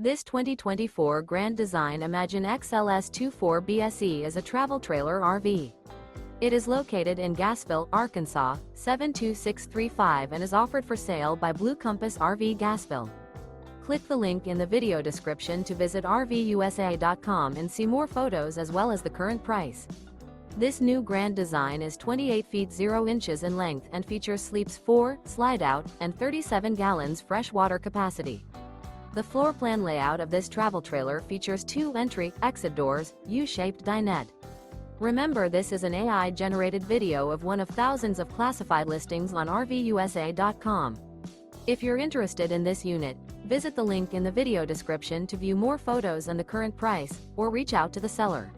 This 2024 Grand Design Imagine XLS 24 BSE is a travel trailer RV. It is located in Gassville, Arkansas, 72635 and is offered for sale by Blue Compass RV Gassville. Click the link in the video description to visit RVUSA.com and see more photos as well as the current price. This new Grand Design is 28 feet 0 inches in length and features sleeps 4, slide-out, and 37 gallons fresh water capacity. The floor plan layout of this travel trailer features 2 entry-exit doors, U-shaped dinette. Remember, this is an AI-generated video of one of thousands of classified listings on RVUSA.com. If you're interested in this unit, visit the link in the video description to view more photos and the current price, or reach out to the seller.